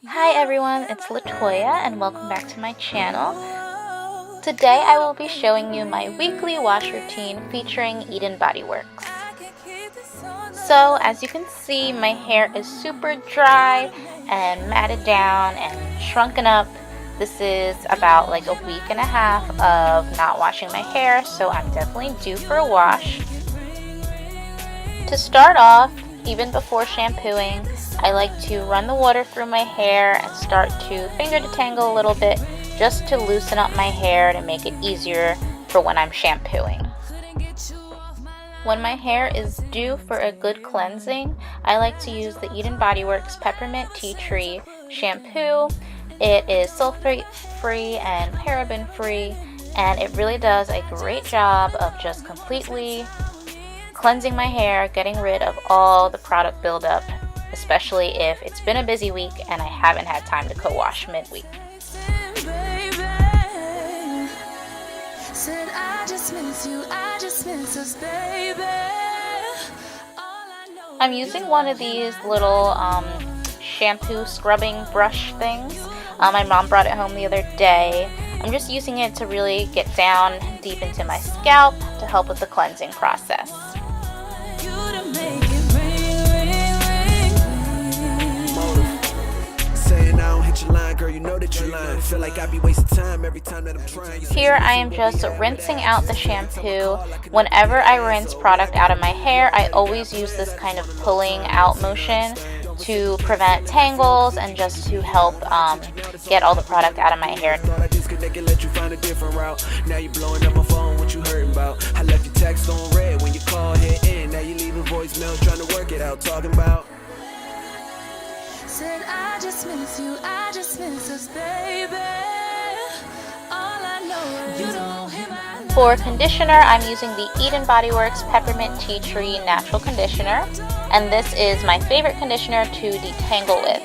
Hi everyone, it's LaToya and welcome back to my channel. Today I will be showing you my weekly wash routine featuring EDEN BodyWorks. So as you can see, my hair is super dry and matted down and shrunken up. This is about like a week and a half of not washing my hair, so I'm definitely due for a wash. To start off, even before shampooing, I like to run the water through my hair and start to finger detangle a little bit just to loosen up my hair to make it easier for when I'm shampooing. When my hair is due for a good cleansing, I like to use the EDEN BodyWorks Peppermint Tea Tree shampoo. It is sulfate free and paraben free, and it really does a great job of just completely cleansing my hair, getting rid of all the product buildup, especially if it's been a busy week and I haven't had time to co-wash midweek. I'm using one of these little shampoo scrubbing brush things. My mom brought it home the other day. I'm just using it to really get down deep into my scalp to help with the cleansing process. Here I am just rinsing out the shampoo. Whenever I rinse product out of my hair, I always use this kind of pulling out motion to prevent tangles and just to help get all the product out of my hair. Now you're blowing up my phone, what you heard about? I left your text on red when you call hit in. Now you leave a voicemail trying to work it out, talking about said I just miss you, I just miss us, baby. All I know is you don't hear my love. For conditioner, I'm using the EDEN BodyWorks Peppermint Tea Tree Natural Conditioner, and this is my favorite conditioner to detangle with.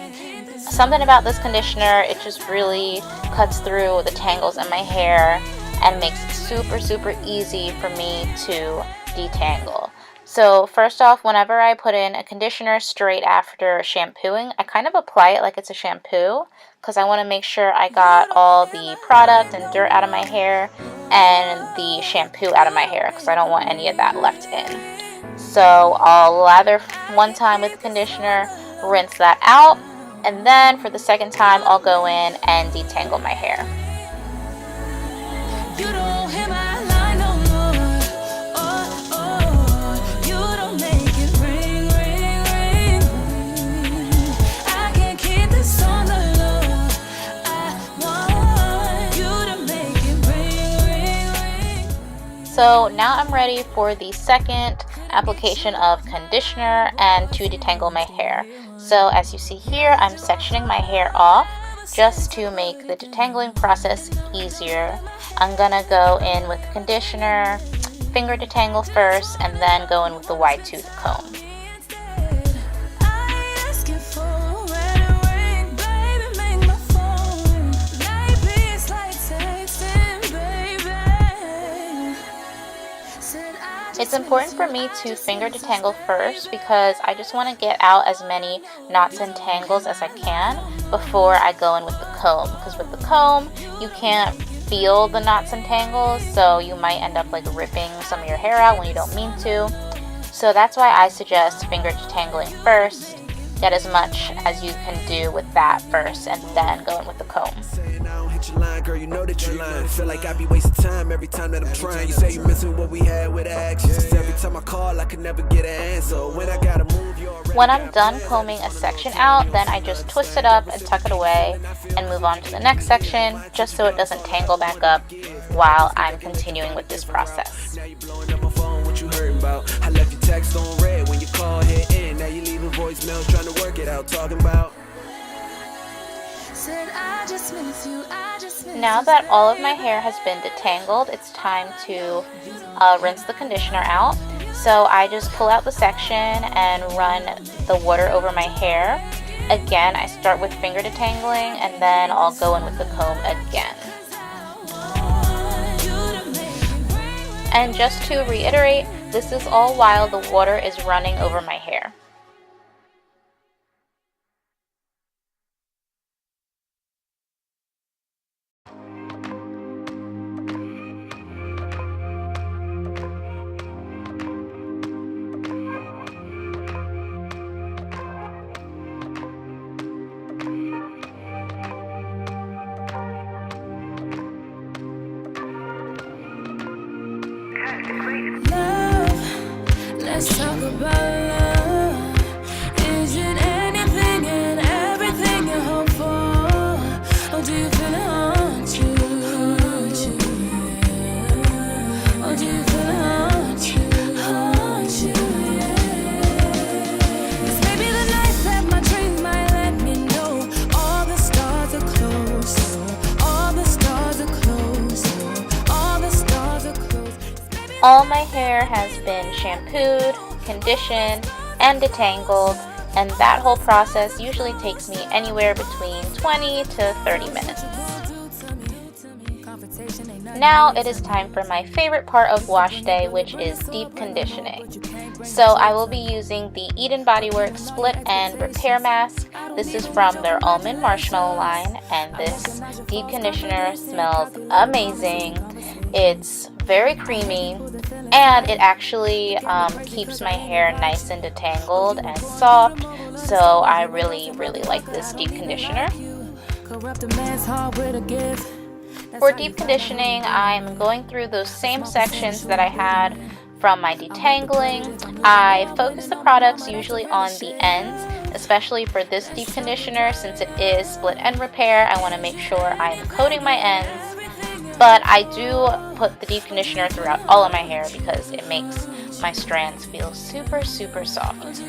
Something about this conditioner, it just really cuts through the tangles in my hair and makes it super easy for me to detangle. So first off, whenever I put in a conditioner straight after shampooing, I kind of apply it like it's a shampoo because I want to make sure I got all the product and dirt out of my hair and the shampoo out of my hair because I don't want any of that left in. So I'll lather one time with the conditioner, rinse that out, and then for the second time I'll go in and detangle my hair. You don't hear my line no more. Oh, oh, you don't make it ring, ring, ring. I can't keep this on the low. I want you to make it ring, ring, ring. So now I'm ready for the second application of conditioner and to detangle my hair. So as you see here, I'm sectioning my hair off just to make the detangling process easier. I'm gonna go in with conditioner, finger detangle first, and then go in with the wide tooth comb. It's important for me to finger detangle first because I just want to get out as many knots and tangles as I can before I go in with the comb, because with the comb you can't feel the knots and tangles, so you might end up like ripping some of your hair out when you don't mean to. So that's why I suggest finger detangling first. Get as much as you can do with that first and then go in with the comb. Girl, you know that you're lying. Feel like I be wasting time every time that I'm trying. You say you missing what we had with actions. Every time I call, I can never get an answer. When I gotta move, when I'm done combing a section out, then I just twist it up and tuck it away and move on to the next section, just so it doesn't tangle back up while I'm continuing with this process. Now you're blowing up my phone, what you heard about? I left your text on red when you call hit in. Now you leave a voicemail trying to work it out, talking about. Now that all of my hair has been detangled, it's time to rinse the conditioner out. So I just pull out the section and run the water over my hair. Again, I start with finger detangling and then I'll go in with the comb again. And just to reiterate, this is all while the water is running over my hair. All my hair has been shampooed, conditioned, and detangled, and that whole process usually takes me anywhere between 20 to 30 minutes. Now it is time for my favorite part of wash day, which is deep conditioning. So I will be using the EDEN BodyWorks Split and Repair Mask. This is from their Almond Marshmallow line, and this deep conditioner smells amazing. It's very creamy, and it actually keeps my hair nice and detangled and soft, so I really like this deep conditioner. For deep conditioning, I'm going through those same sections that I had from my detangling. I focus the products usually on the ends, especially for this deep conditioner. Since it is split and repair, I want to make sure I'm coating my ends. But I do put the deep conditioner throughout all of my hair because it makes my strands feel super soft.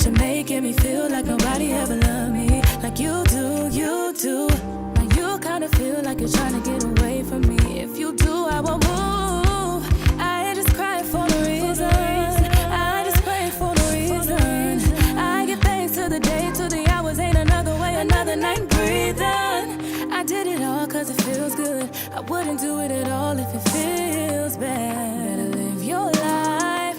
You're making me feel like nobody ever loved me like you do. Now you kinda feel like you're trying to get away from me. If you do, I won't move. I just cry for no reason. I just pray for no reason. I give thanks to the day, to the hours. Ain't another way, another night breathing. I did it all cause it feels good. I wouldn't do it at all if it feels bad. Better live your life.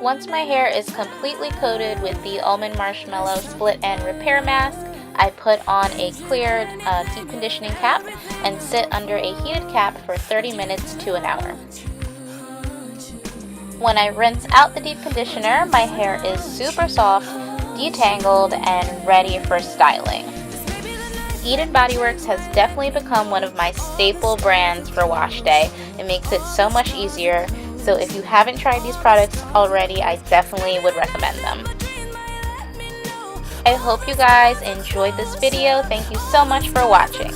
Once my hair is completely coated with the Almond Marshmallow Split and Repair Mask, I put on a clear deep conditioning cap and sit under a heated cap for 30 minutes to an hour. When I rinse out the deep conditioner, my hair is super soft, detangled, and ready for styling. EDEN BodyWorks has definitely become one of my staple brands for wash day. It makes it so much easier. So if you haven't tried these products already, I definitely would recommend them. I hope you guys enjoyed this video. Thank you so much for watching.